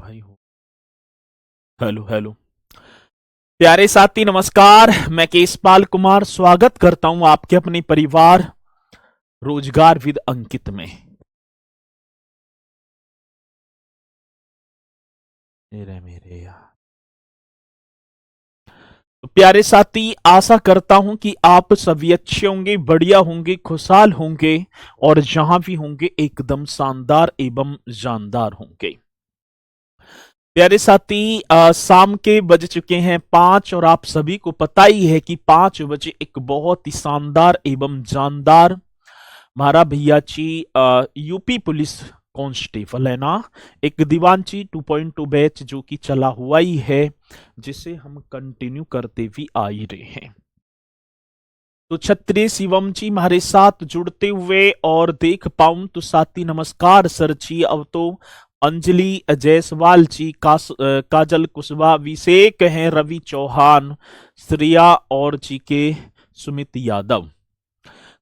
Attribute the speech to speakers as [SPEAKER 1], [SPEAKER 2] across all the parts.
[SPEAKER 1] भाई हो। Hello hello. प्यारे साथी नमस्कार, मैं केशपाल कुमार स्वागत करता हूं आपके अपने परिवार रोजगार विद अंकित में। मेरे यार, तो प्यारे साथी आशा करता हूं कि आप सभी अच्छे होंगे, बढ़िया होंगे, खुशहाल होंगे और जहां भी होंगे एकदम शानदार एवं जानदार होंगे। प्यारे साथी शाम के बज चुके हैं 5 और आप सभी को पता ही है कि 5 बजे एक बहुत ही शानदार एवं जानदार हमारा भैया जी यूपी पुलिस कांस्टेबल है ना, एक दीवानची 2.2 बैच जो कि चला हुआ ही है, जिसे हम कंटिन्यू करते भी आ ही रहे हैं। तो क्षत्रिय शिवम जी हमारे साथ जुड़ते हुए और देख पाऊं तो साथी नमस्कार सर जी। अब तो अंजलि जायसवाल जी, काजल कुशवाहा, अभिषेक हैं, रवि चौहान, श्रेया और जी के सुमित यादव।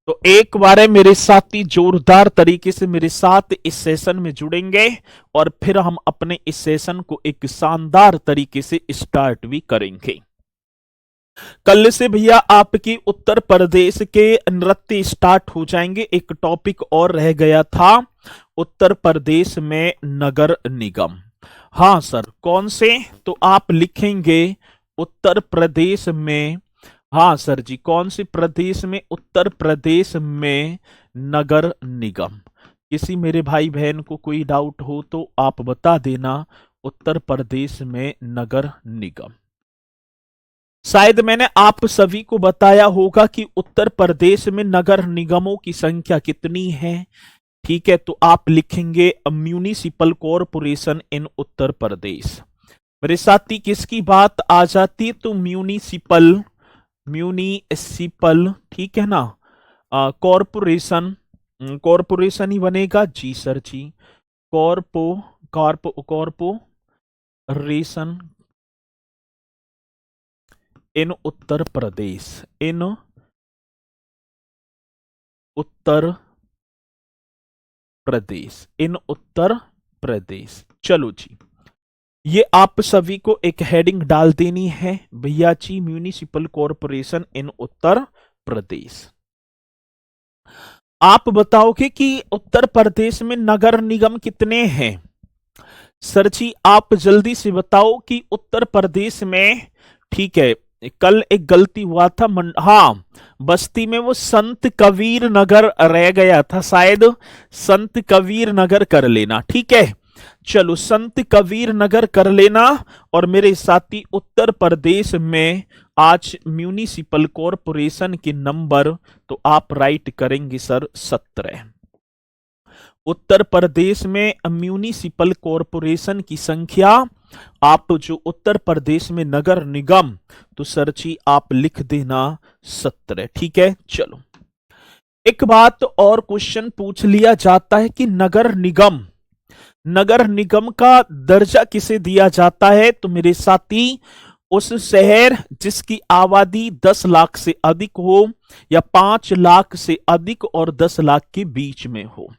[SPEAKER 1] तो एक बार है मेरे साथी जोरदार तरीके से मेरे साथ इस सेशन में जुड़ेंगे और फिर हम अपने इस सेशन को एक शानदार तरीके से स्टार्ट भी करेंगे। कल से भैया आपकी उत्तर प्रदेश के नृत्य स्टार्ट हो जाएंगे। एक टॉपिक और रह गया था, उत्तर प्रदेश में नगर निगम। हाँ सर, कौन से? तो आप लिखेंगे उत्तर प्रदेश में। हाँ सर जी, कौन से प्रदेश में? उत्तर प्रदेश में नगर निगम। किसी मेरे भाई बहन को कोई डाउट हो तो आप बता देना, उत्तर प्रदेश में नगर निगम। शायद मैंने आप सभी को बताया होगा कि उत्तर प्रदेश में नगर निगमों की संख्या कितनी है। ठीक है, तो आप लिखेंगे म्यूनिसिपल कॉरपोरेशन इन उत्तर प्रदेश। मेरे साथी किसकी बात आ जाती है तो म्यूनिसिपल, म्यूनिसिपल, ठीक है ना, कॉरपोरेशन, कॉरपोरेशन ही बनेगा जी सर जी। कॉर्पो कॉर्पो कॉरपोरेशन इन उत्तर प्रदेश, इन उत्तर प्रदेश, इन उत्तर प्रदेश। चलो जी, ये आप सभी को एक हेडिंग डाल देनी है भैया जी, म्यूनिसिपल कॉरपोरेशन इन उत्तर प्रदेश। आप बताओगे कि उत्तर प्रदेश में नगर निगम कितने हैं? सर जी आप जल्दी से बताओ कि उत्तर प्रदेश में, ठीक है, कल एक गलती हुआ था हाँ, बस्ती में वो संत कबीर नगर रह गया था, शायद संत कबीर नगर कर लेना। ठीक है, चलो संत कबीर नगर कर लेना। और मेरे साथी उत्तर प्रदेश में आज म्यूनिसिपल कॉरपोरेशन के नंबर तो आप राइट करेंगे सर 17। उत्तर प्रदेश में म्यूनिसिपल कॉरपोरेशन की संख्या, आप जो उत्तर प्रदेश में नगर निगम, तो सर जी आप लिख देना 17। ठीक है, चलो एक बात और क्वेश्चन पूछ लिया जाता है कि नगर निगम, नगर निगम का दर्जा किसे दिया जाता है? तो मेरे साथी उस शहर जिसकी आबादी 10 लाख से अधिक हो या 5 लाख से अधिक और 10 लाख के बीच में हो,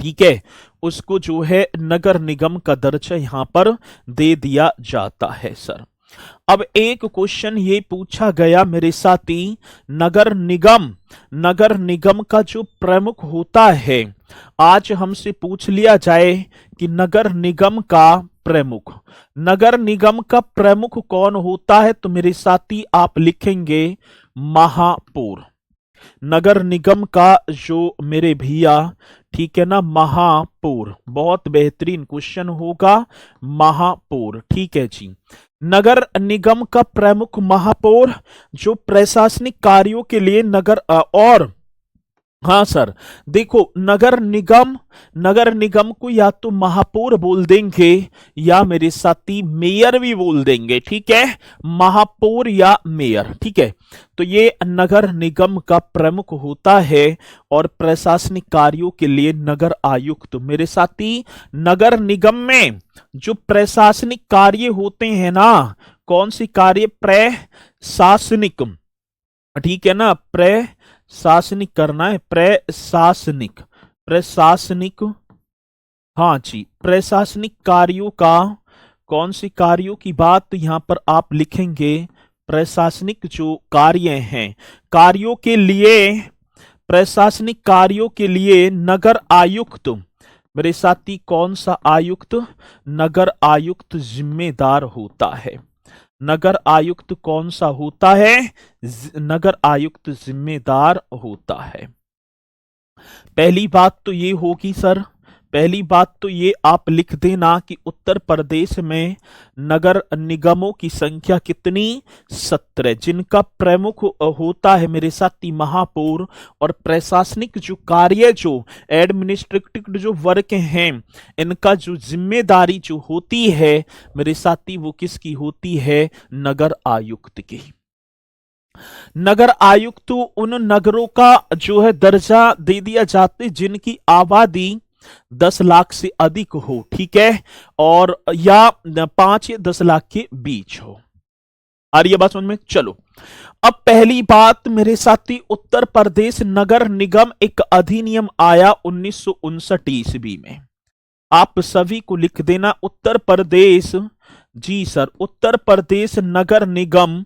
[SPEAKER 1] ठीक है, उसको जो है नगर निगम का दर्जा यहां पर दे दिया जाता है सर। अब एक क्वेश्चन ये पूछा गया मेरे साथी, नगर निगम, नगर निगम का जो प्रमुख होता है, आज हमसे पूछ लिया जाए कि नगर निगम का प्रमुख, नगर निगम का प्रमुख कौन होता है? तो मेरे साथी आप लिखेंगे महापौर। नगर निगम का जो मेरे भैया, ठीक है ना, महापौर। बहुत बेहतरीन क्वेश्चन होगा, महापौर। ठीक है जी, नगर निगम का प्रमुख महापौर जो प्रशासनिक कार्यों के लिए नगर और हाँ सर, देखो नगर निगम, नगर निगम को या तो महापौर बोल देंगे या मेरे साथी मेयर भी बोल देंगे। ठीक है, महापौर या मेयर। ठीक है, तो ये नगर निगम का प्रमुख होता है और प्रशासनिक कार्यों के लिए नगर आयुक्त। तो मेरे साथी नगर निगम में जो प्रशासनिक कार्य होते हैं ना, कौन सी कार्य? प्रशासनिक, ठीक है ना, प्रशासनिक करना है, प्रशासनिक, प्रशासनिक हाँ जी, प्रशासनिक कार्यों का, कौन से कार्यों की बात यहाँ पर आप लिखेंगे? प्रशासनिक जो कार्य हैं, कार्यों के लिए, प्रशासनिक कार्यों के लिए नगर आयुक्त, मेरे साथी कौन सा आयुक्त? नगर आयुक्त जिम्मेदार होता है। नगर आयुक्त कौन सा होता है? नगर आयुक्त जिम्मेदार होता है। पहली बात तो ये होगी सर, पहली बात तो ये आप लिख देना कि उत्तर प्रदेश में नगर निगमों की संख्या कितनी? 17, जिनका प्रमुख होता है मेरे साथी महापौर। और प्रशासनिक जो कार्य, जो एडमिनिस्ट्रेटिव जो वर्क हैं, इनका जो जिम्मेदारी जो होती है मेरे साथी, वो किसकी होती है? नगर आयुक्त की। नगर आयुक्त उन नगरों का जो है दर्जा दे दिया जाता है जिनकी आबादी 10 लाख से अधिक हो, ठीक है, और या 5 या 10 लाख के बीच हो। आ रही है बात समझ में? चलो, अब पहली बात मेरे साथी, उत्तर प्रदेश नगर निगम एक अधिनियम आया 1959 ईस्वी में। आप सभी को लिख देना उत्तर प्रदेश, जी सर, उत्तर प्रदेश नगर निगम,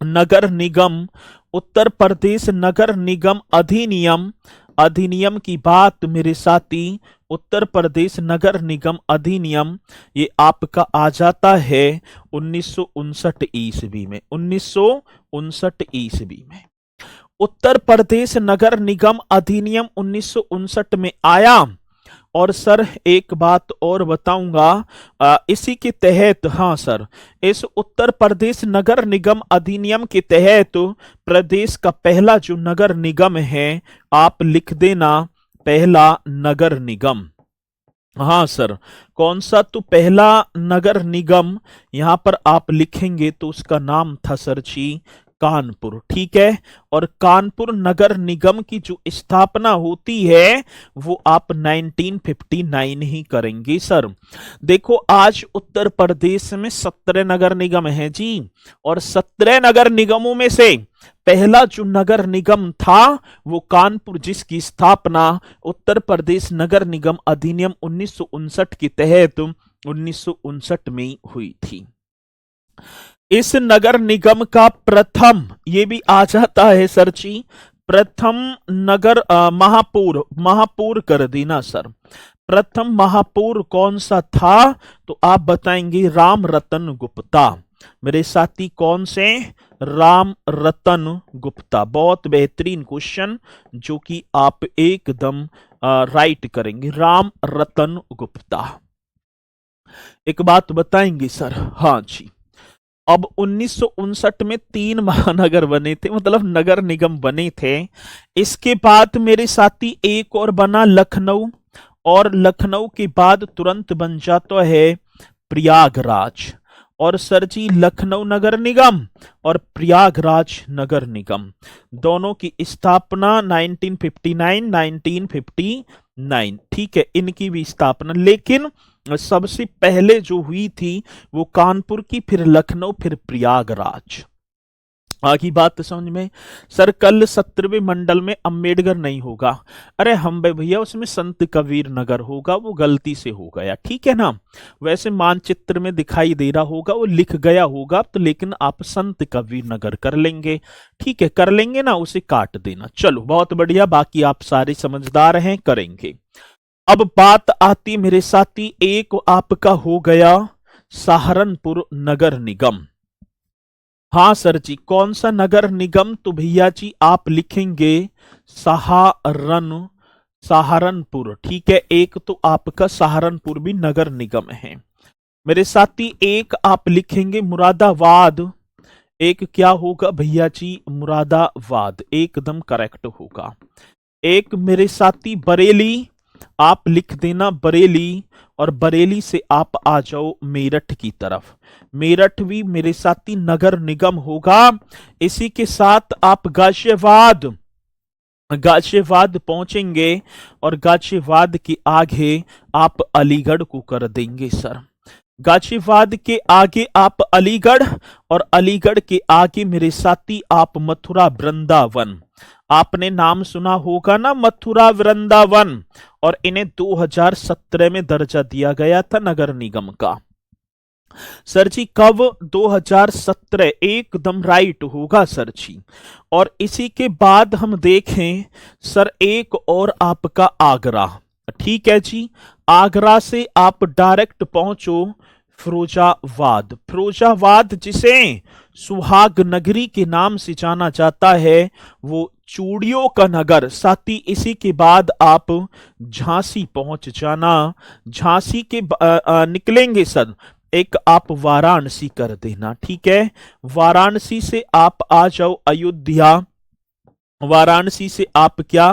[SPEAKER 1] नगर निगम, उत्तर प्रदेश नगर निगम अधिनियम, अधिनियम की बात मेरे साथी, उत्तर प्रदेश नगर निगम अधिनियम, ये आपका आ जाता है 1959 ईस्वी में। 1959 ईस्वी में उत्तर प्रदेश नगर निगम अधिनियम 1959 में आया। और सर एक बात और बताऊंगा, इसी के तहत, हाँ सर, इस उत्तर प्रदेश नगर निगम अधिनियम के तहत प्रदेश का पहला जो नगर निगम है, आप लिख देना पहला नगर निगम। हाँ सर, कौन सा? तो पहला नगर निगम यहां पर आप लिखेंगे तो उसका नाम था सर जी कानपुर, ठीक है। और कानपुर नगर निगम की जो स्थापना होती है वो आप 1959 ही करेंगे सर। देखो, आज उत्तर प्रदेश में 17 नगर निगम हैं जी, और 17 नगर निगमों में से पहला जो नगर निगम था वो कानपुर, जिसकी स्थापना उत्तर प्रदेश नगर निगम अधिनियम 1959 के तहत 1959 में हुई थी। इस नगर निगम का प्रथम, ये भी आ जाता है सर जी, प्रथम नगर महापौर, महापौर कर देना सर। प्रथम महापौर कौन सा था? तो आप बताएंगे राम रतन गुप्ता। मेरे साथी कौन से? राम रतन गुप्ता। बहुत बेहतरीन क्वेश्चन, जो कि आप एकदम राइट करेंगे, राम रतन गुप्ता। एक बात बताएंगे सर? हाँ जी, अब 1959 में 3 महानगर बने थे, मतलब नगर निगम बने थे। इसके बाद मेरे साथी एक और बना लखनऊ, और लखनऊ के बाद तुरंत बन जाता है प्रयागराज। और सर जी लखनऊ नगर निगम और प्रयागराज नगर निगम दोनों की स्थापना 1959, 1959, ठीक है, इनकी भी स्थापना। लेकिन सबसे पहले जो हुई थी वो कानपुर की, फिर लखनऊ, फिर प्रयागराज। आगे बात समझ में? सर कल 17वें मंडल में अम्बेडकर नहीं होगा। अरे हम भैया, उसमें संत कबीर नगर होगा, वो गलती से हो गया, ठीक है ना। वैसे मानचित्र में दिखाई दे रहा होगा, वो लिख गया होगा तो, लेकिन आप संत कबीर नगर कर लेंगे, ठीक है, कर लेंगे ना, उसे काट देना। चलो बहुत बढ़िया, बाकी आप सारे समझदार हैं, करेंगे। अब बात आती मेरे साथी, एक आपका हो गया सहारनपुर नगर निगम। हाँ सर जी, कौन सा नगर निगम? तो भैया जी आप लिखेंगे सहारनपुर, ठीक है। एक तो आपका सहारनपुर भी नगर निगम है। मेरे साथी एक आप लिखेंगे मुरादाबाद। एक क्या होगा भैया जी? मुरादाबाद, एकदम करेक्ट होगा। एक मेरे साथी बरेली, आप लिख देना बरेली, और बरेली से आप आ जाओ मेरठ की तरफ। मेरठ भी मेरे साथी नगर निगम होगा। इसी के साथ आप गाजियाबाद, गाजियाबाद पहुंचेंगे, और गाजियाबाद के आगे आप अलीगढ़ को कर देंगे सर। गाजियाबाद के आगे आप अलीगढ़, और अलीगढ़ के आगे मेरे साथी आप मथुरा वृंदावन। आपने नाम सुना होगा ना, मथुरा वृंदावन, और इन्हें 2017 में दर्जा दिया गया था नगर निगम का। सर जी कब? 2017, एकदम राइट होगा सर जी। और इसी के बाद हम देखें सर, एक और आपका आगरा, ठीक है जी। आगरा से आप डायरेक्ट पहुंचो फिरोजाबाद। फिरोजाबाद जिसे सुहाग नगरी के नाम से जाना जाता है, वो चूड़ियों का नगर। साथ ही इसी के बाद आप झांसी पहुंच जाना। झांसी के निकलेंगे सर, एक आप वाराणसी कर देना, ठीक है। वाराणसी से आप आ जाओ अयोध्या। वाराणसी से आप क्या,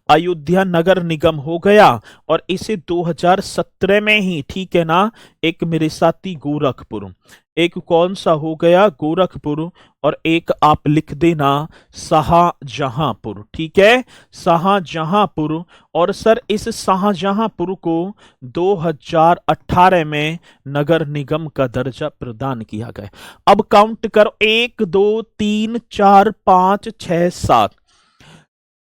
[SPEAKER 1] अयोध्या नगर निगम हो गया। और इसे 2017 में ही, ठीक है ना, एक मेरे साथी गोरखपुर, एक कौन सा हो गया, गोरखपुर, और एक आप लिख देना शाहजहांपुर, ठीक है, शाहजहांपुर। और सर इस शाहजहांपुर को 2018 में नगर निगम का दर्जा प्रदान किया गया। अब काउंट करो, 1 2 3 4 5 6 7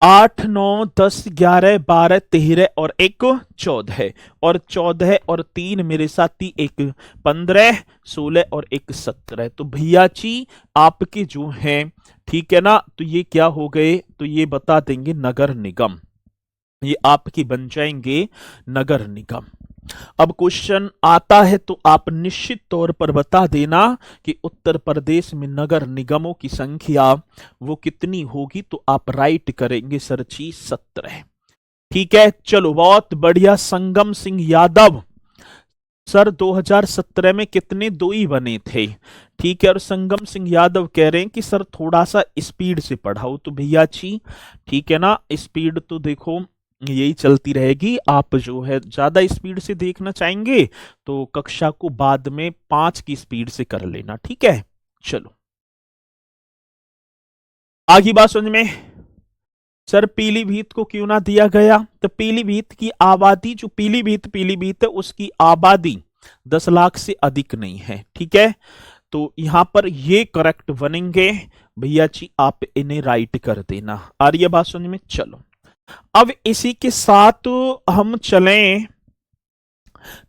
[SPEAKER 1] 8 9 10 11 12 13 और 1 14, और 14 और 3 मेरे साथी 1 15 16 और 1 17। तो भैया जी आपके जो हैं, ठीक है ना, तो ये क्या हो गए, तो ये बता देंगे नगर निगम, ये आपकी बन जाएंगे नगर निगम। अब क्वेश्चन आता है तो आप निश्चित तौर पर बता देना कि उत्तर प्रदेश में नगर निगमों की संख्या वो कितनी होगी, तो आप राइट करेंगे सर जी 17, ठीक है। चलो बहुत बढ़िया। संगम सिंह यादव सर 2017 में कितने, 2 ही बने थे, ठीक है। और संगम सिंह यादव कह रहे हैं कि सर थोड़ा सा स्पीड से पढ़ाओ, तो भैया जी ठीक है ना, स्पीड तो देखो यही चलती रहेगी। आप जो है ज्यादा स्पीड से देखना चाहेंगे तो कक्षा को बाद में 5 की स्पीड से कर लेना, ठीक है। चलो आगे बात समझ में। सर पीलीभीत को क्यों ना दिया गया, तो पीलीभीत की आबादी, जो पीलीभीत है उसकी आबादी 10 लाख से अधिक नहीं है, ठीक है। तो यहां पर ये करेक्ट बनेंगे भैया जी, आप इन्हें राइट कर देना। आ रही है बात समझ में। चलो अब इसी के साथ हम चलें,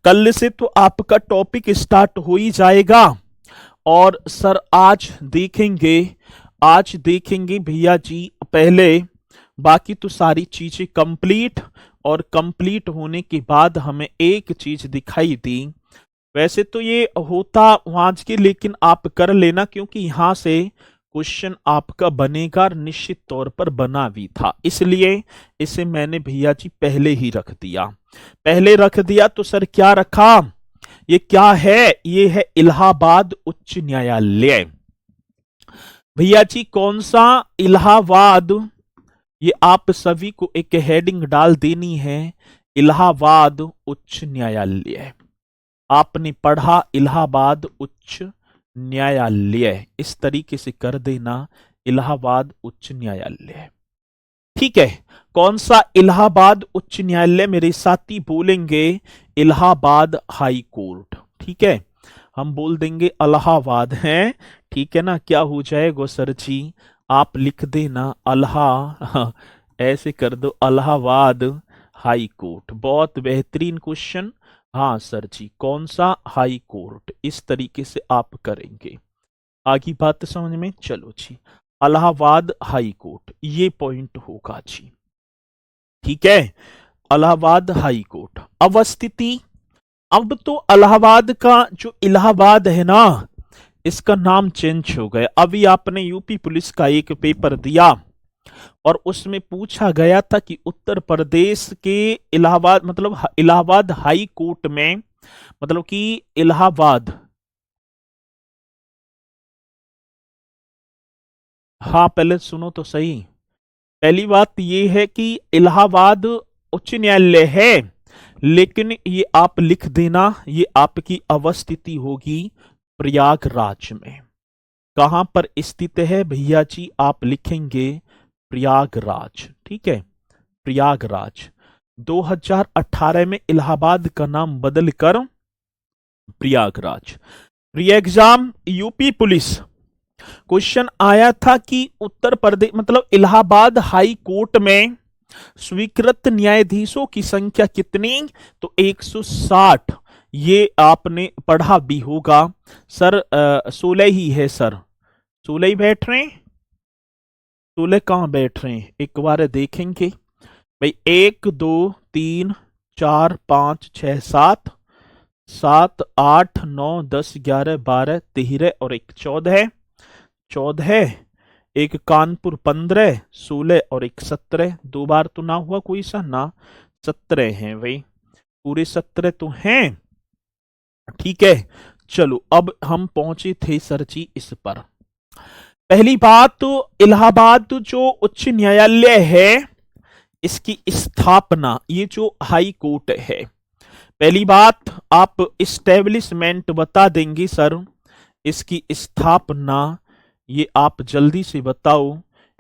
[SPEAKER 1] कल से तो आपका टॉपिक स्टार्ट हो ही जाएगा। और सर आज देखेंगे भैया जी पहले, बाकी तो सारी चीजें कंप्लीट, और कंप्लीट होने के बाद हमें एक चीज दिखाई दी। वैसे तो ये होता आज के, लेकिन आप कर लेना क्योंकि यहां से क्वेश्चन आपका बनेगा, निश्चित तौर पर बना भी था, इसलिए इसे मैंने भैया जी पहले ही रख दिया। पहले रख दिया तो सर क्या रखा, ये क्या है, ये है इलाहाबाद उच्च न्यायालय। भैया जी कौन सा इलाहाबाद, ये आप सभी को एक हेडिंग डाल देनी है, इलाहाबाद उच्च न्यायालय। आपने पढ़ा इलाहाबाद उच्च न्यायालय, इस तरीके से कर देना, इलाहाबाद उच्च न्यायालय, ठीक है। कौन सा इलाहाबाद उच्च न्यायालय, मेरे साथी बोलेंगे इलाहाबाद हाई कोर्ट, ठीक है। हम बोल देंगे इलाहाबाद है, ठीक है ना। क्या हो जाएगा सर जी, आप लिख देना ऐसे कर दो, इलाहाबाद हाई कोर्ट। बहुत बेहतरीन क्वेश्चन। हाँ सर जी, कौन सा हाई कोर्ट, इस तरीके से आप करेंगे। आगे बात समझ में। चलो जी, इलाहाबाद हाई कोर्ट, ये पॉइंट होगा जी, ठीक है। इलाहाबाद हाई कोर्ट अवस्थिति, अब तो इलाहाबाद का जो इलाहाबाद है ना, इसका नाम चेंज हो गया। अभी आपने यूपी पुलिस का एक पेपर दिया और उसमें पूछा गया था कि उत्तर प्रदेश के इलाहाबाद, मतलब इलाहाबाद हाई कोर्ट में, मतलब कि इलाहाबाद, हाँ पहले सुनो तो सही। पहली बात ये है कि इलाहाबाद उच्च न्यायालय है, लेकिन ये आप लिख देना, ये आपकी अवस्थिति होगी प्रयागराज में। कहां पर स्थित है भैया जी, आप लिखेंगे प्रयागराज, ठीक है, प्रयागराज। 2018 में इलाहाबाद का नाम बदलकर प्रयागराज। री एग्जाम यूपी पुलिस, क्वेश्चन आया था कि उत्तर प्रदेश मतलब इलाहाबाद हाई कोर्ट में स्वीकृत न्यायाधीशों की संख्या कितनी? तो 160। ये आपने पढ़ा भी होगा सर। 16 ही है सर। 16 ही बैठ रहे हैं। 16 कहाँ बैठ रहे हैं, एक बार देखेंगे भाई। 1 2 3 4 5 6 7, 7 8 9 10 11 12 13 और एक 14। 14, एक कानपुर 15, 16 और एक 17। 2 बार तो ना हुआ कोई सा ना। 17 हैं भाई, पूरे 17 तो हैं। ठीक है, चलो अब हम पहुंचे थे सर जी इस पर। पहली बात तो इलाहाबाद जो उच्च न्यायालय है इसकी स्थापना, ये जो हाई कोर्ट है, पहली बात आप इस्टेब्लिशमेंट बता देंगे सर। इसकी स्थापना ये आप जल्दी से बताओ।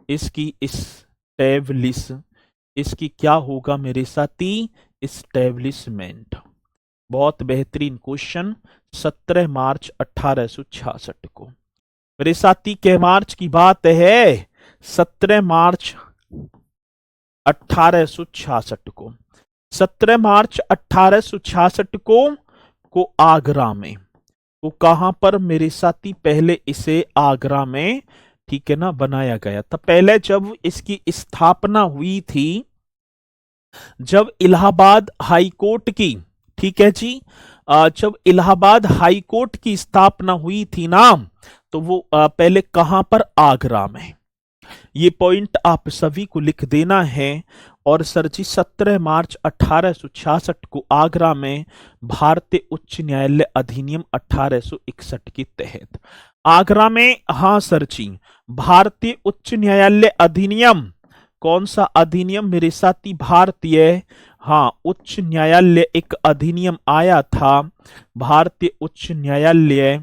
[SPEAKER 1] इसकी इस्टेब्लिश, इसकी क्या होगा मेरे साथी? इस्टेब्लिशमेंट। बहुत बेहतरीन क्वेश्चन। 17 मार्च 1866 को मेरे साथी के मार्च की बात है। 17 मार्च 1866 को, 17 मार्च 1866 को आगरा में, वो कहां पर मेरे साथी? पहले इसे आगरा में, ठीक है ना, बनाया गया था। पहले जब इसकी स्थापना हुई थी, जब इलाहाबाद हाई कोर्ट की, ठीक है जी, जब इलाहाबाद हाई कोर्ट की स्थापना हुई थी ना, तो वो पहले कहां पर? आगरा में। ये पॉइंट आप सभी को लिख देना है। और सर जी 17 मार्च 1866 को आगरा में भारतीय उच्च न्यायालय अधिनियम 1861 के तहत आगरा में, हाँ सर जी, भारतीय उच्च न्यायालय अधिनियम। कौन सा अधिनियम मेरे साथी? भारतीय, हाँ, उच्च न्यायालय एक अधिनियम आया था, भारतीय उच्च न्यायालय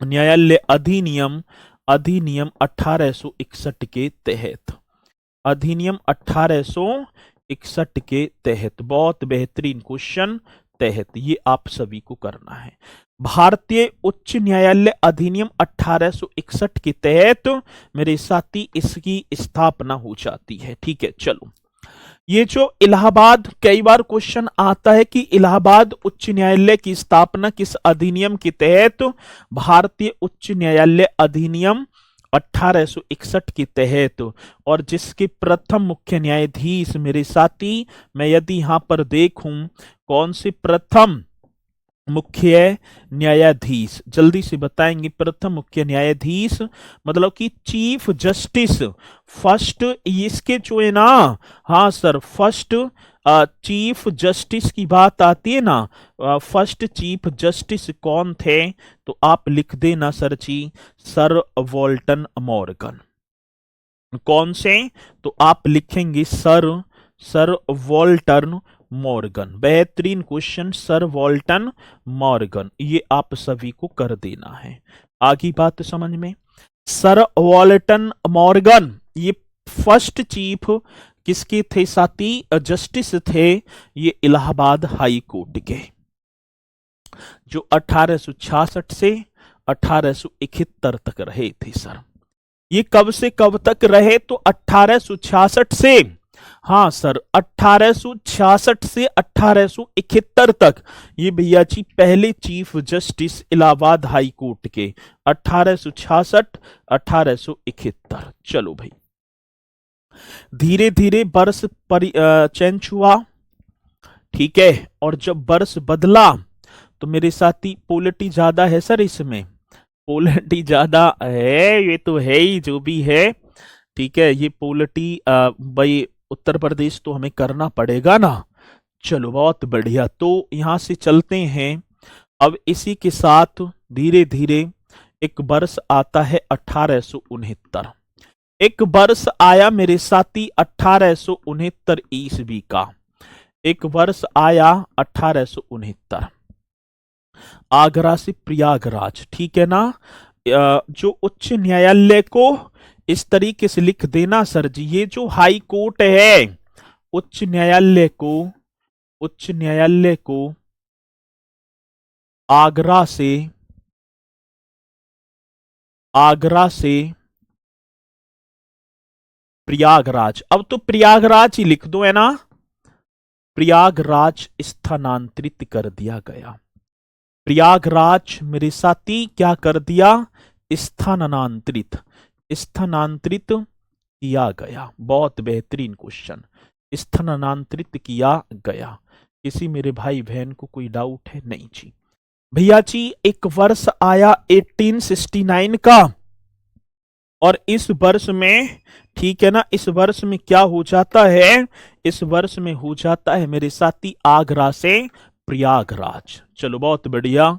[SPEAKER 1] न्यायालय अधिनियम, अधिनियम 1861 के तहत, अधिनियम 1861 के तहत। बहुत बेहतरीन क्वेश्चन। तहत ये आप सभी को करना है। भारतीय उच्च न्यायालय अधिनियम 1861 के तहत मेरे साथी इसकी स्थापना हो जाती है। ठीक है, चलो ये जो इलाहाबाद, कई बार क्वेश्चन आता है कि इलाहाबाद उच्च न्यायालय की स्थापना किस अधिनियम के तहत? भारतीय उच्च न्यायालय अधिनियम 1861 के तहत। और जिसके प्रथम मुख्य न्यायाधीश मेरे साथी, मैं यदि यहां पर देखूं कौन से प्रथम मुख्य न्यायाधीश, जल्दी से बताएंगे। प्रथम मुख्य न्यायाधीश मतलब कि चीफ जस्टिस, फर्स्ट, इसके जो है ना, हाँ सर, फर्स्ट चीफ जस्टिस की बात आती है ना, फर्स्ट चीफ जस्टिस कौन थे? तो आप लिख देना सर जी, सर वॉल्टन मॉर्गन। कौन से? तो आप लिखेंगे सर वॉल्टन मॉर्गन। बेहतरीन क्वेश्चन, सर वॉल्टन मॉर्गन, ये आप सभी को कर देना है। आगे बात समझ में। सर वॉल्टन मॉर्गन ये फर्स्ट चीफ किसके थे साथी? जस्टिस थे ये इलाहाबाद हाई कोर्ट के, जो 1866 से 1871 तक रहे थे सर। ये कब से कब तक रहे? तो 1866 से, हाँ सर, 1866 से 1871 तक ये भैया जी पहले chief justice Allahabad high court के, 1866 1871। चलो भाई, धीरे धीरे वर्ष चेंज हुआ, ठीक है। और जब वर्ष बदला तो मेरे साथी पोलिटी ज्यादा है सर, इसमें पोलिटी ज्यादा है, ये तो है ही जो भी है, ठीक है। ये पोलिटी भाई उत्तर प्रदेश तो हमें करना पड़ेगा ना। चलो बहुत बढ़िया, तो यहां से चलते हैं। अब इसी के साथ धीरे धीरे एक वर्ष आता है 1869। एक वर्ष आया मेरे साथी 1869 ईस्वी का, एक वर्ष आया 1869, आगरा से प्रयागराज, ठीक है ना। जो उच्च न्यायालय को इस तरीके से लिख देना सर जी, ये जो हाई कोर्ट है, उच्च न्यायालय को, उच्च न्यायालय को आगरा से, आगरा से प्रयागराज। अब तो प्रयागराज ही लिख दो, है ना। प्रयागराज स्थानांतरित कर दिया गया। प्रयागराज मेरे साथी क्या कर दिया? स्थानांतरित, स्थानांतरित किया गया। बहुत बेहतरीन क्वेश्चन, स्थानांतरित किया गया। किसी मेरे भाई बहन को कोई डाउट है? नहीं जी। भैया जी एक वर्ष आया 1869 का, और इस वर्ष में, ठीक है ना, इस वर्ष में क्या हो जाता है? इस वर्ष में हो जाता है मेरे साथी आगरा से प्रयागराज। चलो बहुत बढ़िया।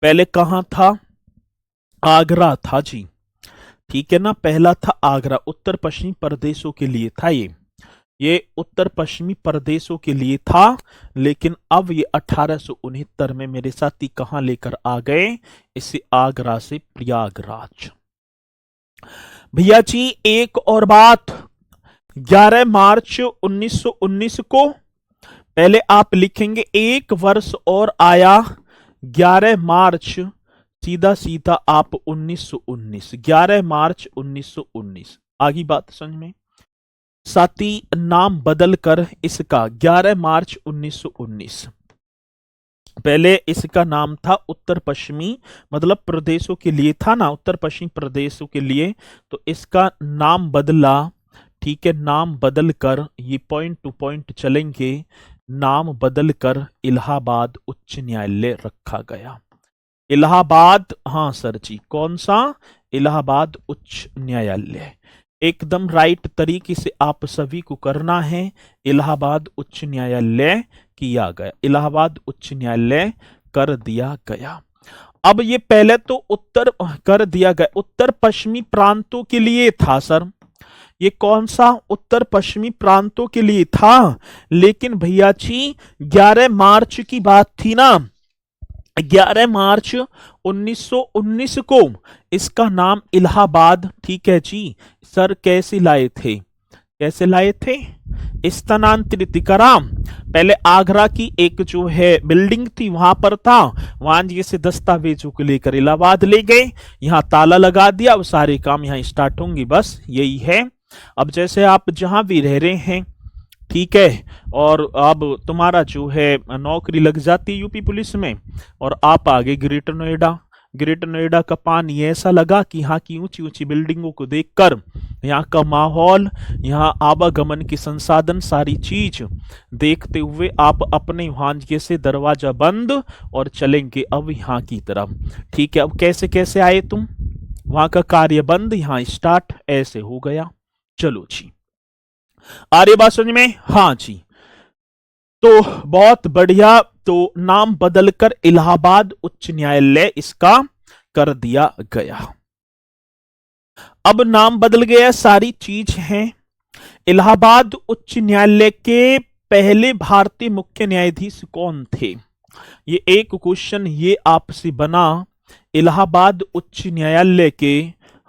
[SPEAKER 1] पहले कहां था? आगरा था जी, ठीक है ना। पहला था आगरा, उत्तर पश्चिमी प्रदेशों के लिए था ये उत्तर पश्चिमी प्रदेशों के लिए था। लेकिन अब ये 1869 में मेरे साथी कहां लेकर आ गए? इसे आगरा से प्रयागराज। भैया जी एक और बात, 11 मार्च 1919 को, पहले आप लिखेंगे एक वर्ष और आया 11 मार्च, सीधा सीधा आप 1919, 11 मार्च 1919। आगे बात समझ में? साथी नाम बदल कर इसका 11 मार्च 1919, पहले इसका नाम था उत्तर पश्चिमी मतलब प्रदेशों के लिए था ना, उत्तर पश्चिमी प्रदेशों के लिए, तो इसका नाम बदला, ठीक है। नाम बदल कर, ये पॉइंट टू पॉइंट चलेंगे, नाम बदल कर इलाहाबाद उच्च न्यायालय रखा गया। इलाहाबाद, हाँ सर जी, कौन सा? इलाहाबाद उच्च न्यायालय। एकदम राइट तरीके से आप सभी को करना है। इलाहाबाद उच्च न्यायालय किया गया, इलाहाबाद उच्च न्यायालय कर दिया गया। अब ये पहले तो उत्तर कर दिया गया, उत्तर पश्चिमी प्रांतों के लिए था सर। ये कौन सा? उत्तर पश्चिमी प्रांतों के लिए था। लेकिन भैया जी 11 मार्च की बात थी ना, 11 मार्च 1919 को इसका नाम इलाहाबाद, ठीक है जी। सर कैसे लाए थे? कैसे लाए थे? स्थानांतरित करा। पहले आगरा की एक जो है बिल्डिंग थी वहां पर था, वहां जैसे दस्तावेजों को लेकर इलाहाबाद ले गए, यहाँ ताला लगा दिया, अब सारे काम यहाँ स्टार्ट होंगे, बस यही है। अब जैसे आप जहां भी रह रहे हैं, ठीक है, और अब तुम्हारा जो है नौकरी लग जाती है यूपी पुलिस में, और आप आगे ग्रेटर नोएडा, ग्रेटर नोएडा का पानी ऐसा लगा कि यहाँ की ऊंची ऊंची बिल्डिंगों को देखकर, यहाँ का माहौल, यहाँ आवागमन के संसाधन, सारी चीज देखते हुए आप अपने वहां से दरवाजा बंद और चलेंगे अब यहाँ की तरफ, ठीक है। अब कैसे कैसे आए तुम? वहां का कार्य बंद, यहाँ स्टार्ट, ऐसे हो गया। चलो जी, आ रही बात समझ में? हाँ जी, तो बहुत बढ़िया। तो नाम बदलकर इलाहाबाद उच्च न्यायालय इसका कर दिया गया। अब नाम बदल गया, सारी चीज है। इलाहाबाद उच्च न्यायालय के पहले भारतीय मुख्य न्यायाधीश कौन थे? ये एक क्वेश्चन ये आपसे बना, इलाहाबाद उच्च न्यायालय के,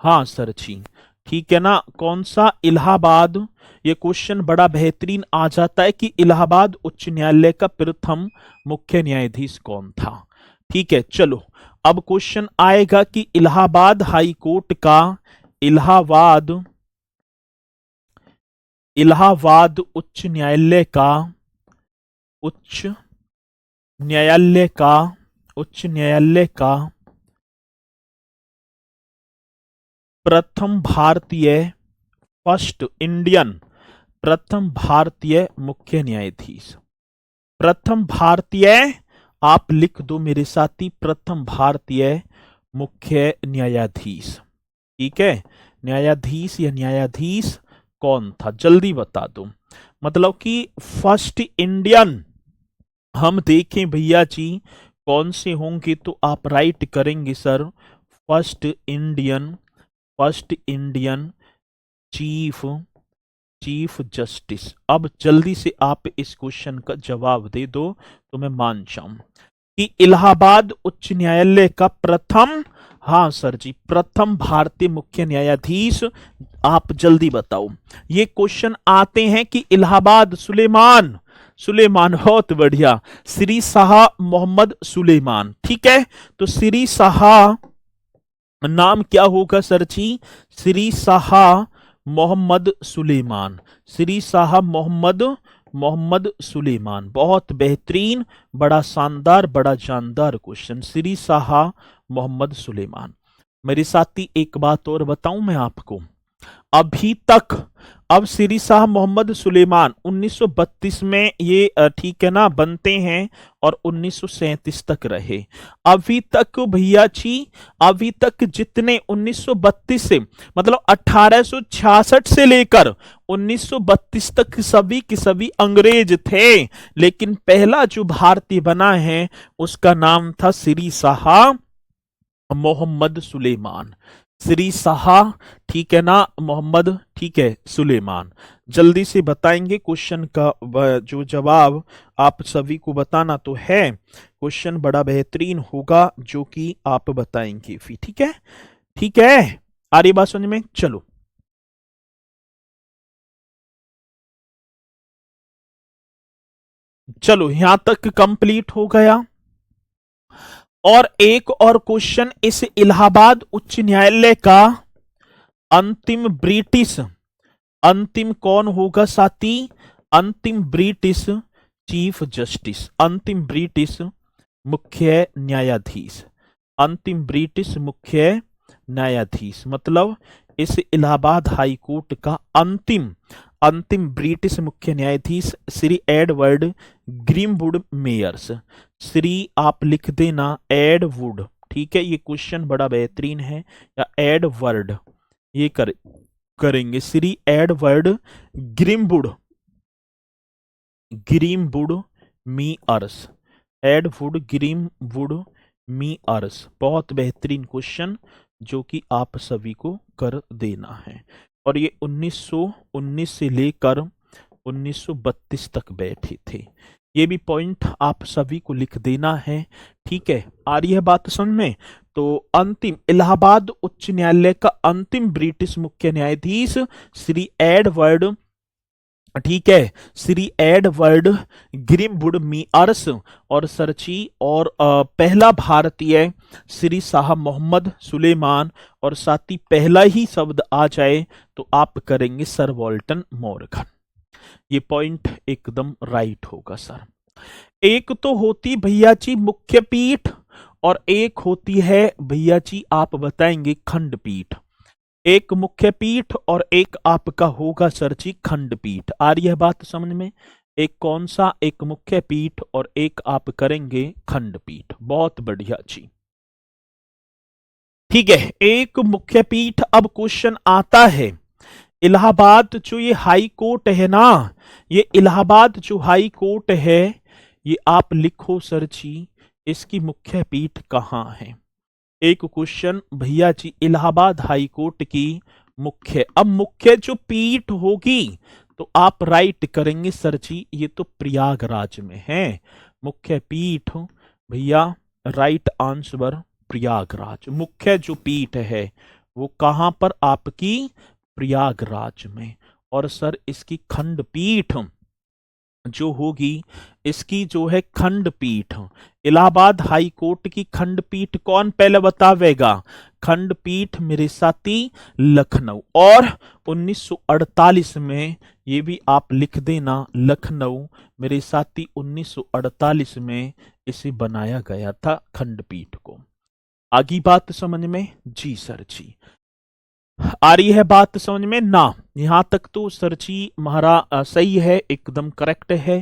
[SPEAKER 1] हाँ सर जी, ठीक है ना, कौन सा? इलाहाबाद। ये क्वेश्चन बड़ा बेहतरीन आ जाता है कि इलाहाबाद उच्च न्यायालय का प्रथम मुख्य न्यायाधीश कौन था, ठीक है। चलो अब क्वेश्चन आएगा कि इलाहाबाद हाई कोर्ट का, इलाहाबाद, इलाहाबाद उच्च न्यायालय का, उच्च न्यायालय का, उच्च न्यायालय का प्रथम भारतीय, फर्स्ट इंडियन, प्रथम भारतीय मुख्य न्यायाधीश, प्रथम भारतीय, आप लिख दो मेरे साथी, प्रथम भारतीय मुख्य न्यायाधीश, ठीक है। न्यायाधीश या न्यायाधीश कौन था? जल्दी बता दो, मतलब कि फर्स्ट इंडियन हम देखें भैया जी कौन से होंगे, तो आप राइट करेंगे sir, first Indian, first Indian chief, chief justice. अब जल्दी से आप इस क्वेश्चन का जवाब दे दो तो मैं मान जाऊं कि इलाहाबाद उच्च न्यायालय का प्रथम, हाँ सर जी, प्रथम भारतीय मुख्य न्यायाधीश। आप जल्दी बताओ, ये क्वेश्चन आते हैं कि इलाहाबाद सुलेमान, सुलेमान, बहुत बढ़िया। श्री शाह मोहम्मद सुलेमान, ठीक है। तो श्री शाह नाम क्या होगा सर जी? श्री शाह मोहम्मद सुलेमान, श्री शाह मोहम्मद सुलेमान, बहुत बेहतरीन, बड़ा शानदार, बड़ा जानदार क्वेश्चन, श्री शाह मोहम्मद सुलेमान। मेरे साथी एक बात और बताऊं मैं आपको, अभी तक, अब श्री शाह मोहम्मद सुलेमान 1932 में ये ठीक है ना बनते हैं और 1937 तक रहे। अभी तक भैया जी, अभी तक जितने 1932 से मतलब 1866 से लेकर 1932 तक सभी के सभी अंग्रेज थे, लेकिन पहला जो भारतीय बना है उसका नाम था श्री शाह मोहम्मद सुलेमान, श्री शाह, ठीक है ना, मोहम्मद, ठीक है, सुलेमान। जल्दी से बताएंगे क्वेश्चन का जो जवाब आप सभी को बताना तो है। क्वेश्चन बड़ा बेहतरीन होगा जो कि आप बताएंगे फिर, ठीक है, ठीक है। आ रही बात समझ में? चलो चलो, यहां तक कंप्लीट हो गया। और एक और क्वेश्चन, इस इलाहाबाद उच्च न्यायालय का अंतिम ब्रिटिश, अंतिम कौन होगा साथी? अंतिम ब्रिटिश चीफ जस्टिस, अंतिम ब्रिटिश मुख्य न्यायाधीश, अंतिम ब्रिटिश मुख्य न्यायाधीश, मतलब इस इलाहाबाद हाई कोर्ट का अंतिम अंतिम ब्रिटिश मुख्य न्यायाधीश श्री एडवर्ड ग्रीमवुड मेयर्स, श्री आप लिख देना एडवुड, ठीक है। ये क्वेश्चन बड़ा बेहतरीन है, या एडवर्ड, ये करेंगे श्री एडवर्ड ग्रीमवुड, ग्रीमवुड मेयर्स, एडवुड ग्रीमवुड मेयर्स, बहुत बेहतरीन क्वेश्चन जो कि आप सभी को कर देना है। और ये 1919 से लेकर 1932 तक बैठे थे। ये भी पॉइंट आप सभी को लिख देना है, ठीक है। आ रही है बात समझ में? तो अंतिम इलाहाबाद उच्च न्यायालय का अंतिम ब्रिटिश मुख्य न्यायाधीश श्री एडवर्ड, ठीक है, श्री एडवर्ड ग्रीमवुड मेयर्स, और सरची और पहला भारतीय श्री शाह मोहम्मद सुलेमान, और साथ ही पहला ही शब्द आ जाए तो आप करेंगे सर वॉल्टन मॉर्गन। ये पॉइंट एकदम राइट होगा सर। एक तो होती भैया जी मुख्य पीठ, और एक होती है भैया जी आप बताएंगे खंडपीठ। एक मुख्य पीठ और एक आपका होगा सर जी खंडपीठ। आ रही है बात समझ में? एक कौन सा? एक मुख्य पीठ और एक आप करेंगे खंडपीठ। बहुत बढ़िया जी, ठीक है। एक मुख्य पीठ, अब क्वेश्चन आता है इलाहाबाद जो ये हाई कोर्ट है ना, ये इलाहाबाद जो हाई कोर्ट है, ये आप लिखो सर जी, इसकी मुख्य पीठ कहां है? एक क्वेश्चन भैया जी, इलाहाबाद हाई कोर्ट की मुख्य, अब मुख्य जो पीठ होगी तो आप राइट करेंगे सर जी, ये तो प्रयागराज में है मुख्य पीठ भैया, राइट आंसर प्रयागराज। मुख्य जो पीठ है वो कहां पर? आपकी प्रयागराज में। और सर इसकी खंडपीठ जो होगी, इसकी जो है खंडपीठ, इलाहाबाद हाई कोर्ट की खंडपीठ कौन पहले बतावेगा? खंडपीठ मेरे साथी लखनऊ, और 1948 में, ये भी आप लिख देना लखनऊ मेरे साथी, 1948 में इसे बनाया गया था खंडपीठ को। आगे बात समझ में? जी सर जी, आ रही है बात समझ में ना? यहां तक तो सर जी हमारा सही है, एकदम करेक्ट है।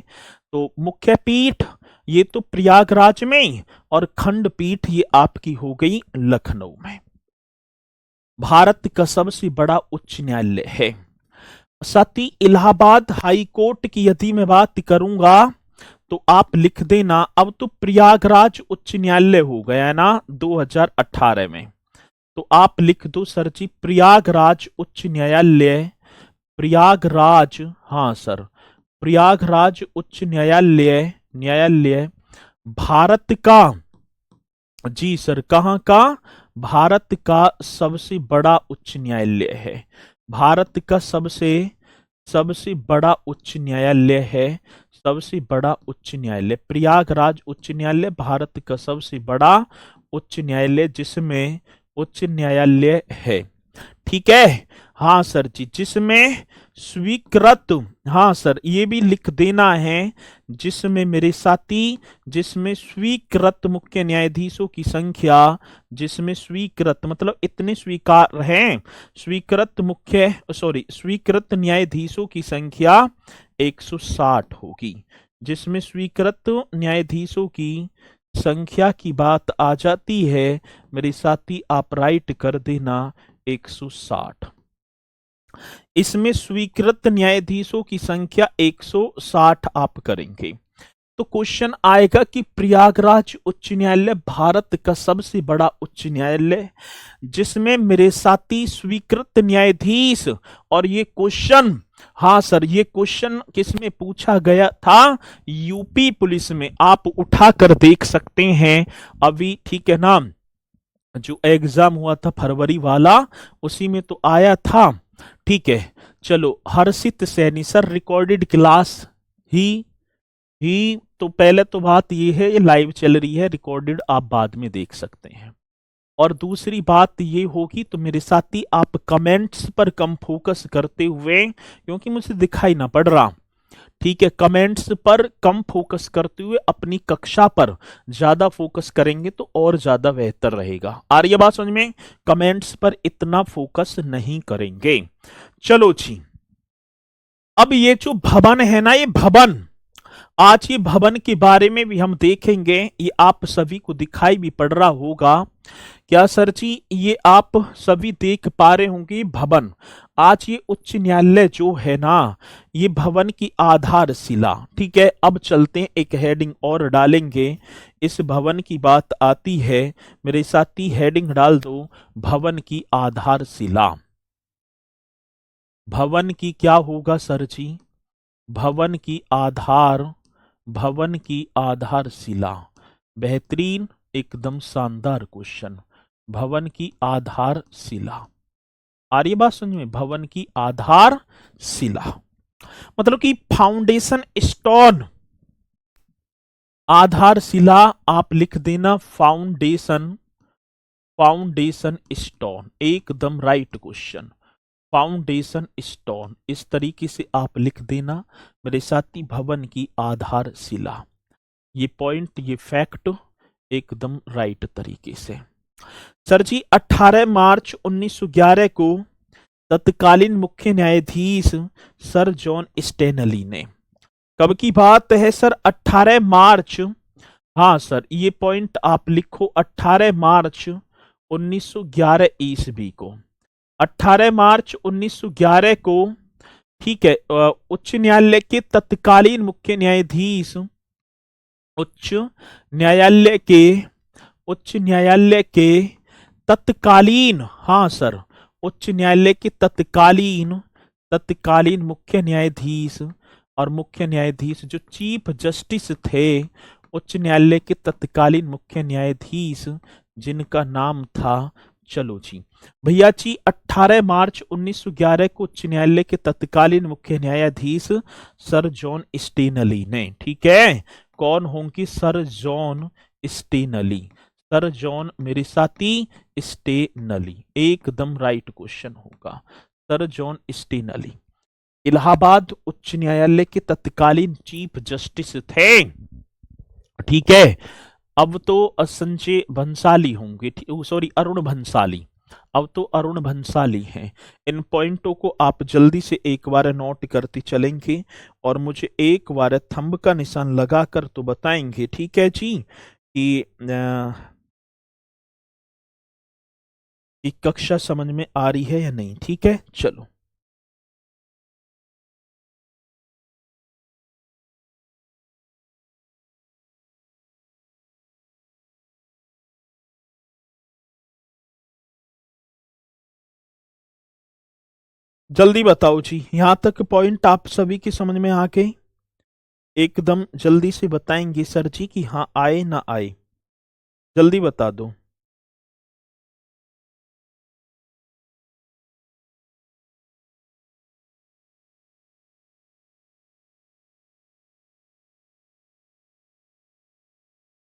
[SPEAKER 1] तो मुख्य पीठ ये तो प्रयागराज में, और खंडपीठ ये आपकी हो गई लखनऊ में। भारत का सबसे बड़ा उच्च न्यायालय है साथ ही इलाहाबाद हाई कोर्ट की यदि मैं बात करूंगा तो आप लिख देना, अब तो प्रयागराज उच्च न्यायालय हो गया है ना 2018 में, तो आप लिख दो सर जी प्रयागराज उच्च न्यायालय, प्रयागराज, हाँ सर, प्रयागराज उच्च न्यायालय, न्यायालय भारत का, जी सर, कहां का? भारत का सबसे बड़ा उच्च न्यायालय है, भारत का सबसे सबसे बड़ा उच्च न्यायालय है सबसे बड़ा उच्च न्यायालय, प्रयागराज उच्च न्यायालय भारत का सबसे बड़ा उच्च न्यायालय जिसमें उच्च न्यायालय है। ठीक है। हाँ सर जी, जिसमें स्वीकृत, हाँ सर ये भी लिख देना है, जिसमें मेरे साथी, जिसमें स्वीकृत मुख्य न्यायाधीशों की संख्या, जिसमें स्वीकृत मतलब इतने स्वीकार हैं, स्वीकृत स्वीकृत न्यायाधीशों की संख्या 160 होगी। जिसमें स्वीकृत न्यायाधीशों की संख्या की बात आ जाती है मेरे साथी, आप राइट कर देना 160। इसमें स्वीकृत न्यायाधीशों की संख्या 160 आप करेंगे तो क्वेश्चन आएगा कि प्रयागराज उच्च न्यायालय भारत का सबसे बड़ा उच्च न्यायालय जिसमें मेरे साथी स्वीकृत न्यायाधीश, और ये क्वेश्चन, हाँ सर ये क्वेश्चन किसमें पूछा गया था, यूपी पुलिस में, आप उठा कर देख सकते हैं अभी। ठीक है ना, जो एग्जाम हुआ था फरवरी वाला उसी में तो आया था। ठीक है, चलो हर्षित सैनी सर रिकॉर्डेड क्लास ही तो पहले तो बात ये है ये लाइव चल रही है, रिकॉर्डेड आप बाद में देख सकते हैं। और दूसरी बात ये होगी तो मेरे साथी आप कमेंट्स पर कम फोकस करते हुए, क्योंकि मुझे दिखाई ना पड़ रहा, ठीक है, कमेंट्स पर कम फोकस करते हुए अपनी कक्षा पर ज्यादा फोकस करेंगे तो और ज्यादा बेहतर रहेगा। आ रही है बात समझ में? कमेंट्स पर इतना फोकस नहीं करेंगे। चलो जी, अब ये जो भवन है ना, ये भवन, आज ये भवन के बारे में भी हम देखेंगे। ये आप सभी को दिखाई भी पड़ रहा होगा क्या सर जी? ये आप सभी देख पा रहे होंगे भवन। आज ये उच्च न्यायालय जो है ना, ये भवन की आधारशिला। ठीक है, अब चलते हैं, एक हेडिंग और डालेंगे। इस भवन की बात आती है, मेरे साथी हेडिंग डाल दो, भवन की आधारशिला। भवन की क्या होगा सर जी? भवन की आधारशिला। बेहतरीन, एकदम शानदार क्वेश्चन। भवन की आधारशिला, आ रही है बात समझ में? भवन की आधारशिला मतलब कि फाउंडेशन स्टोन, आधारशिला आप लिख देना फाउंडेशन स्टोन, एकदम राइट क्वेश्चन। फाउंडेशन स्टोन इस तरीके से आप लिख देना मेरे साथी, भवन की आधारशिला। ये पॉइंट, ये फैक्ट एकदम राइट तरीके से। सर जी 18 मार्च 1911 को तत्कालीन मुख्य न्यायाधीश सर जॉन स्टेनली ने, कब की बात है सर? 18 मार्च, हाँ सर ये पॉइंट आप लिखो, 18 मार्च 1911 ईस्वी को, 18 मार्च 1911 को, ठीक है, उच्च न्यायालय के तत्कालीन मुख्य न्यायाधीश, उच्च न्यायालय के उच्च न्यायालय के तत्कालीन, हाँ सर, उच्च न्यायालय के तत्कालीन मुख्य न्यायाधीश, और मुख्य न्यायाधीश जो चीफ जस्टिस थे उच्च न्यायालय के तत्कालीन मुख्य न्यायाधीश, जिनका नाम था, चलो जी भैया जी, 18 मार्च 1911 को उच्च न्यायालय के तत्कालीन मुख्य न्यायाधीश सर जॉन स्टेनली ने, ठीक है, कौन होंगे? Sir John Stanley, sir John मेरे साथी स्टेनली, एकदम राइट क्वेश्चन होगा, सर जॉन स्टेनली इलाहाबाद उच्च न्यायालय के तत्कालीन चीफ जस्टिस थे। ठीक है, अब तो संजय भंसाली होंगे, सॉरी अरुण भंसाली, अब तो अरुण भंसाली हैं। इन पॉइंटों को आप जल्दी से एक बार नोट करते चलेंगे और मुझे एक बार थंब का निशान लगाकर तो बताएंगे, ठीक है जी, कि कक्षा समझ में आ रही है या नहीं। ठीक है, चलो जल्दी बताओ जी, यहां तक पॉइंट आप सभी की समझ में आ गए? एकदम जल्दी से बताएंगे सर जी कि हाँ आए ना आए, जल्दी बता दो।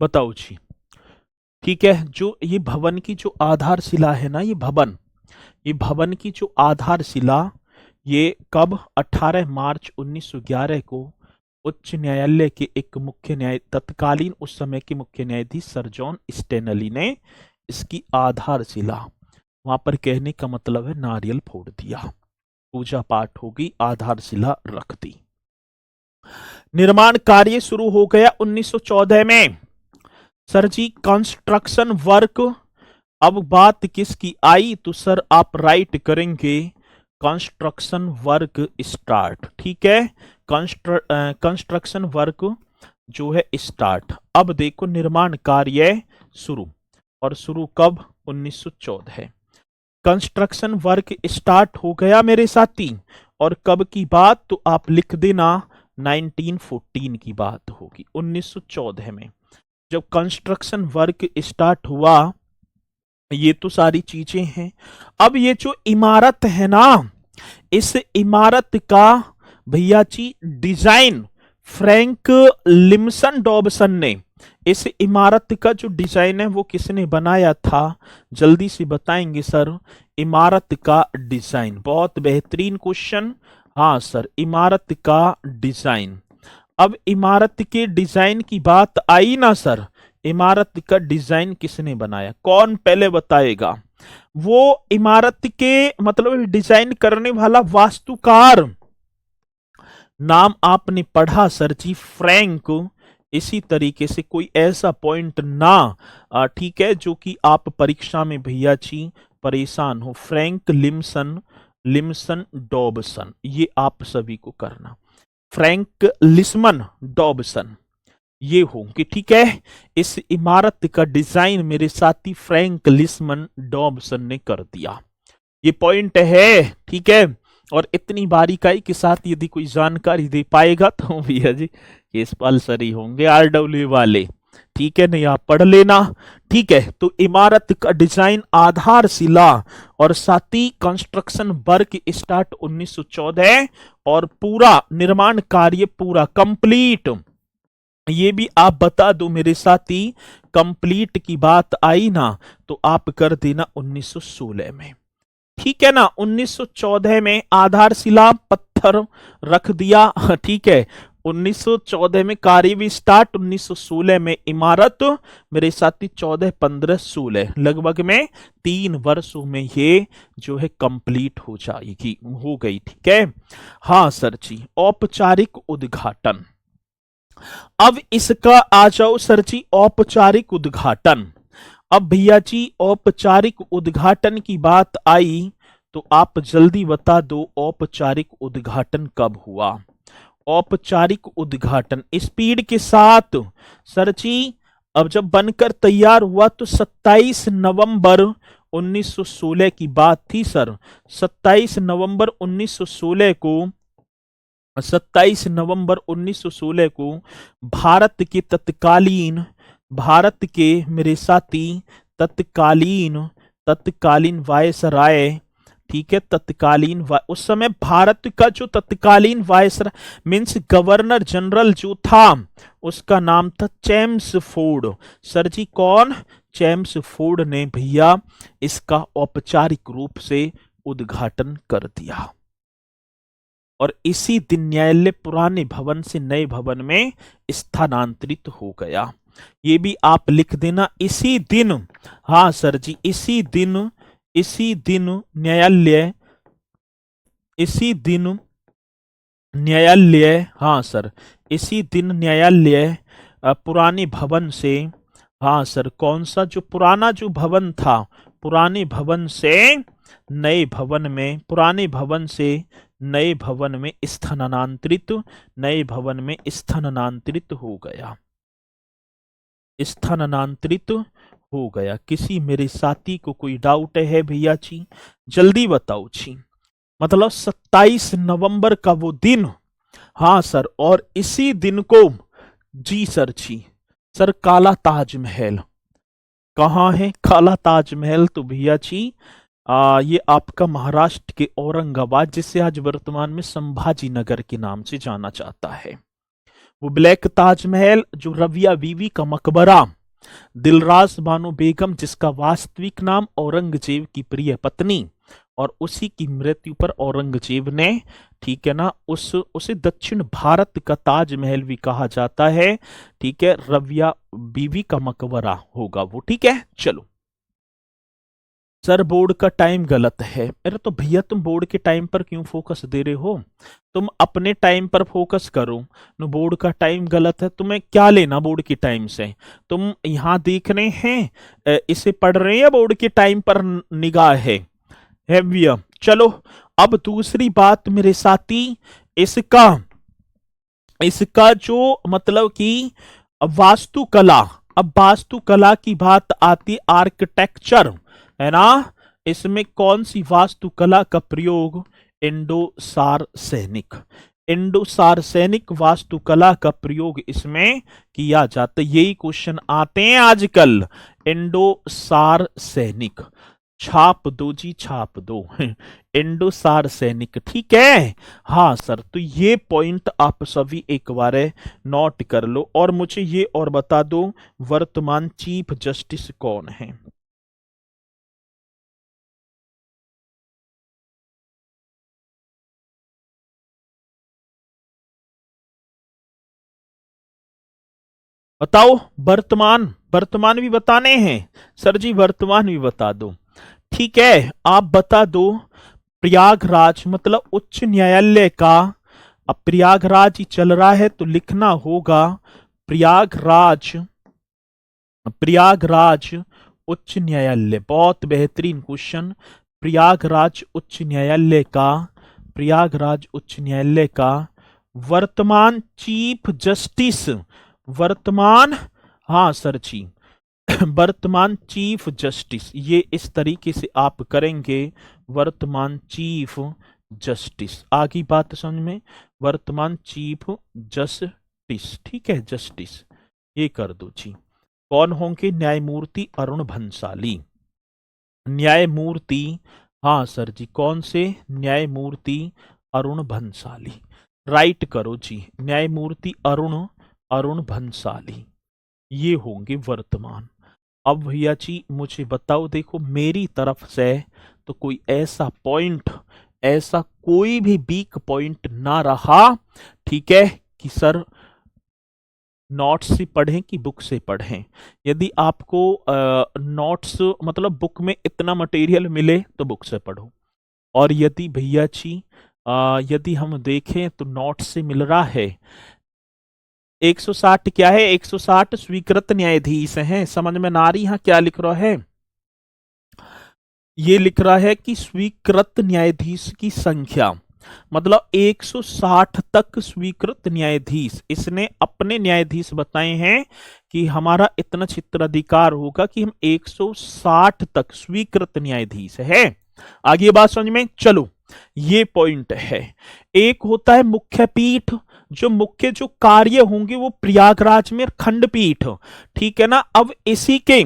[SPEAKER 1] बताओ जी। ठीक है, जो ये भवन की जो आधारशिला है ना, ये भवन की जो आधारशिला, ये कब 18 मार्च 1911 को उच्च न्यायालय के एक मुख्य न्याय तत्कालीन उस समय के मुख्य न्यायाधीश सर जॉन स्टेनली ने इसकी आधारशिला, वहां पर कहने का मतलब है नारियल फोड़ दिया, पूजा पाठ होगी, आधारशिला रख दी। निर्माण कार्य शुरू हो गया 1914 में। सर जी कंस्ट्रक्शन वर्क, अब बात किसकी आई, तो सर आप राइट करेंगे कंस्ट्रक्शन वर्क स्टार्ट। ठीक है, कंस्ट्रक्शन वर्क जो है स्टार्ट। अब देखो निर्माण कार्य शुरू, और शुरू कब, 1914। कंस्ट्रक्शन वर्क स्टार्ट हो गया मेरे साथी, और कब की बात, तो आप लिख देना 1914 की बात होगी, 1914 में जब कंस्ट्रक्शन वर्क स्टार्ट हुआ। ये तो सारी चीजें हैं। अब ये जो इमारत है ना, इस इमारत का भैया जी डिजाइन फ्रैंक लिम्सन डॉबसन ने, इस इमारत का जो डिजाइन है वो किसने बनाया था, जल्दी से बताएंगे सर। इमारत का डिजाइन, बहुत बेहतरीन क्वेश्चन। हाँ सर, इमारत का डिजाइन। अब इमारत के डिजाइन की बात आई ना सर, इमारत का डिजाइन किसने बनाया, कौन पहले बताएगा। वो इमारत के मतलब डिजाइन करने वाला वास्तुकार, नाम आपने पढ़ा सर जी, फ्रैंक। इसी तरीके से कोई ऐसा पॉइंट ना ठीक है जो कि आप परीक्षा में भैया जी परेशान हो, फ्रैंक लिम्सन डॉबसन, ये आप सभी को करना, फ्रैंक लिस्मन डॉबसन ये होंगे। ठीक है, इस इमारत का डिजाइन मेरे साथी फ्रैंक लिस्मन डॉबसन ने कर दिया, ये पॉइंट है। ठीक है, और इतनी बारीकाई के साथ यदि कोई जानकारी दे पाएगा तो भैया जी केस पालसर ही होंगे, आरडब्ल्यू वाले। ठीक है, नहीं आप पढ़ लेना। ठीक है, तो इमारत का डिजाइन, आधारशिला और साथी कंस्ट्रक्शन वर्क स्टार्ट 1914, और पूरा निर्माण कार्य पूरा कंप्लीट। ये भी आप बता दो मेरे साथी, कंप्लीट की बात आई ना तो आप कर देना 1916 में। ठीक है ना, 1914 में आधारशिला पत्थर रख दिया। ठीक है, 1914 में कार्य भी स्टार्ट, 1916 में इमारत मेरे साथी 14, 15, 16 लगभग में 3 वर्षों में ये जो है कंप्लीट हो जाएगी, हो गई। ठीक है, हाँ सर जी, औपचारिक उद्घाटन। अब इसका आ जाओ सर जी, औपचारिक उद्घाटन। अब भैया जी औपचारिक उद्घाटन की बात आई तो आप जल्दी बता दो, औपचारिक उद्घाटन कब हुआ। औपचारिक उद्घाटन स्पीड के साथ सर जी, अब जब बनकर तैयार हुआ तो 27 नवंबर 1916 की बात थी सर। 27 नवंबर 1916 को 27 नवंबर 1916 को भारत के मेरे साथी तत्कालीन वायसराय। ठीक है, उस समय भारत का जो तत्कालीन वायसराय मीन्स गवर्नर जनरल जो था उसका नाम था चेम्सफोर्ड। सर जी कौन, चेम्सफोर्ड ने भैया इसका औपचारिक रूप से उद्घाटन कर दिया, और इसी दिन न्यायालय पुराने भवन से नए भवन में स्थानांतरित हो गया। ये भी आप लिख देना, इसी दिन। हाँ सर जी, इसी दिन न्यायालय, हाँ सर, इसी दिन न्यायालय पुराने भवन से, हाँ सर, कौन सा जो पुराना जो भवन था, पुराने भवन से नए भवन में, पुराने भवन से नए भवन में स्थानांतरित हो गया। किसी मेरे साथी को कोई डाउट है भैया जी, जल्दी बताओ जी। मतलब 27 नवंबर का वो दिन, हाँ सर, और इसी दिन को जी सर जी, सर काला ताजमहल कहाँ है, काला ताजमहल तो भैया जी ये आपका महाराष्ट्र के औरंगाबाद, जिसे आज वर्तमान में संभाजी नगर के नाम से जाना जाता है, वो ब्लैक ताजमहल, जो रबिया बीवी का मकबरा, दिलराज बानो बेगम जिसका वास्तविक नाम औरंगजेब की प्रिय पत्नी, और उसी की मृत्यु पर औरंगजेब ने, ठीक है ना, उसे दक्षिण भारत का ताजमहल भी कहा जाता है। ठीक है, रबिया बीवी का मकबरा होगा वो। ठीक है, चलो। सर बोर्ड का टाइम गलत है। अरे तो भैया तुम बोर्ड के टाइम पर क्यों फोकस दे रहे हो? तुम अपने टाइम पर फोकस करो। न बोर्ड का टाइम गलत है, तुम्हें क्या लेना बोर्ड के टाइम से? तुम यहाँ देख रहे हैं, इसे पढ़ रहे हैं या बोर्ड के टाइम पर निगाह है भैया? चलो, अब दूसरी बात मेरे साथी, इसका इसका जो मतलब कि वास्तुकला, अब वास्तुकला की बात आती, आर्किटेक्चर, है ना, इसमें कौन सी वास्तुकला का प्रयोग? इंडो सार्वजनिक, इंडो सार्वजनिक वास्तुकला का प्रयोग इसमें किया जाता है। यही क्वेश्चन आते हैं आजकल, इंडो सार्वजनिक। छाप दो जी, छाप दो। इंडो सार्वजनिक, ठीक है। हाँ सर, तो ये पॉइंट आप सभी एक बार नोट कर लो, और मुझे ये और बता दो, वर्तमान चीफ जस्टिस कौन है? बताओ। वर्तमान, वर्तमान भी बताने हैं? सर जी वर्तमान भी बता दो। ठीक है, आप बता दो। प्रयागराज मतलब उच्च न्यायालय का, अब प्रयागराज ही चल रहा है तो लिखना होगा प्रयागराज, प्रयागराज उच्च न्यायालय। बहुत बेहतरीन क्वेश्चन। प्रयागराज उच्च न्यायालय का, प्रयागराज उच्च न्यायालय का वर्तमान चीफ जस्टिस, वर्तमान, हाँ सर जी, वर्तमान चीफ जस्टिस, ये इस तरीके से आप करेंगे, वर्तमान चीफ जस्टिस। आगे बात समझ में, वर्तमान चीफ जस्टिस, ठीक है, जस्टिस ये कर दो जी। कौन होंगे? न्यायमूर्ति अरुण भंसाली, न्यायमूर्ति, हाँ सर जी, कौन से? न्यायमूर्ति अरुण भंसाली, राइट करो जी, न्यायमूर्ति अरुण, अरुण भंसाली, ये होंगे वर्तमान। अब भैया जी मुझे बताओ, देखो मेरी तरफ से तो कोई ऐसा पॉइंट, ऐसा कोई भी वीक पॉइंट ना रहा, ठीक है, कि सर नोट्स से पढ़ें कि बुक से पढ़ें। यदि आपको नोट्स मतलब बुक में इतना मटेरियल मिले तो बुक से पढ़ो, और यदि भैया जी यदि हम देखें तो नोट्स से मिल रहा है 160, क्या है 160 स्वीकृत न्यायाधीश हैं। समझ में ना रही यहाँ क्या लिख रहा है? ये लिख रहा है कि स्वीकृत न्यायाधीश की संख्या, मतलब 160 तक स्वीकृत न्यायाधीश, इसने अपने न्यायाधीश बताए हैं कि हमारा इतना क्षेत्राधिकार होगा कि हम 160 तक स्वीकृत न्यायाधीश है। आगे बात समझ में, चलो ये पॉइंट है। एक होता है मुख्य पीठ, जो मुख्य जो कार्य होंगे वो प्रयागराज में, खंडपीठ, ठीक है ना। अब इसी के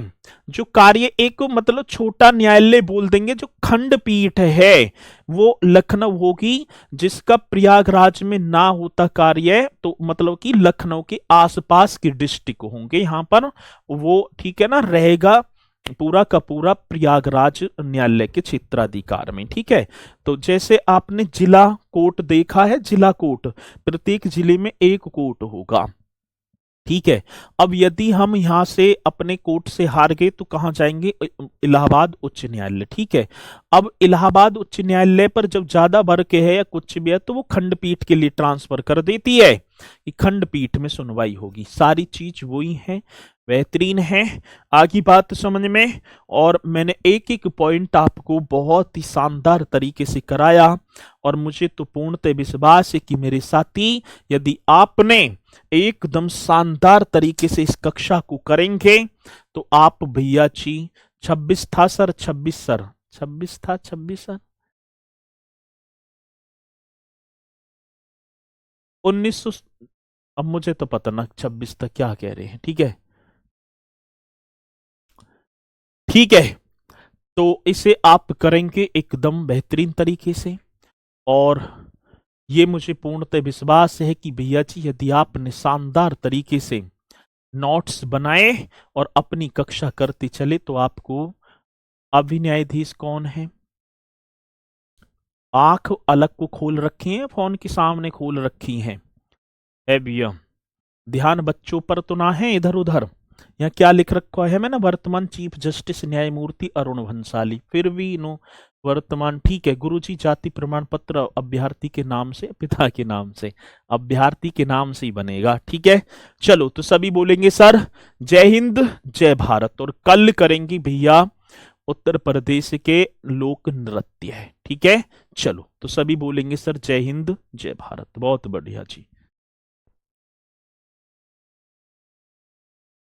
[SPEAKER 1] जो कार्य, एक मतलब छोटा न्यायालय बोल देंगे, जो खंडपीठ है वो लखनऊ होगी, जिसका प्रयागराज में ना होता कार्य तो मतलब कि लखनऊ के आसपास के डिस्ट्रिक्ट होंगे यहां पर वो, ठीक है ना, रहेगा पूरा का पूरा प्रयागराज न्यायालय के क्षेत्राधिकार में। ठीक है, तो जैसे आपने जिला कोर्ट देखा है, जिला कोर्ट, प्रत्येक जिले में एक कोर्ट होगा। ठीक है, अब यदि हम यहां से अपने कोर्ट से हार गए तो कहां जाएंगे? इलाहाबाद उच्च न्यायालय। ठीक है, अब इलाहाबाद उच्च न्यायालय पर जब ज्यादा वर्ग है या कुछ भी है तो वो खंडपीठ के लिए ट्रांसफर कर देती है कि खंडपीठ में सुनवाई होगी। सारी चीज वही है, बेहतरीन है। आगे बात समझ में, और मैंने एक एक पॉइंट आपको बहुत ही शानदार तरीके से कराया, और मुझे तो पूर्णतः विश्वास है कि मेरे साथी, यदि आपने एकदम शानदार तरीके से इस कक्षा को करेंगे तो आप भैया जी, 26 था सर, 26 सर, 26 था, 26 सर, 1900, अब मुझे तो पता ना 26 तक क्या कह रहे हैं। ठीक है, ठीक है, तो इसे आप करेंगे एकदम बेहतरीन तरीके से, और ये मुझे पूर्णतः विश्वास है कि भैया जी यदि आपने शानदार तरीके से नोट्स बनाए और अपनी कक्षा करते चले तो आपको अभी न्यायाधीश कौन है, आंख अलग को खोल रखी है, फोन के सामने खोल रखी है। ए भैया ध्यान बच्चों पर तो ना है इधर उधर। यहाँ क्या लिख रखा है मैंने, वर्तमान चीफ जस्टिस न्यायमूर्ति अरुण भंसाली, फिर भी नो वर्तमान, ठीक है। गुरुजी जाति प्रमाण पत्र अभ्यर्थी के नाम से, पिता के नाम से, अभ्यर्थी के नाम से ही बनेगा, ठीक है। चलो तो सभी बोलेंगे सर जय हिंद जय भारत, और कल करेंगे भैया उत्तर प्रदेश के लोक नृत्य है, ठीक है। चलो तो सभी बोलेंगे सर जय हिंद जय भारत, बहुत बढ़िया जी।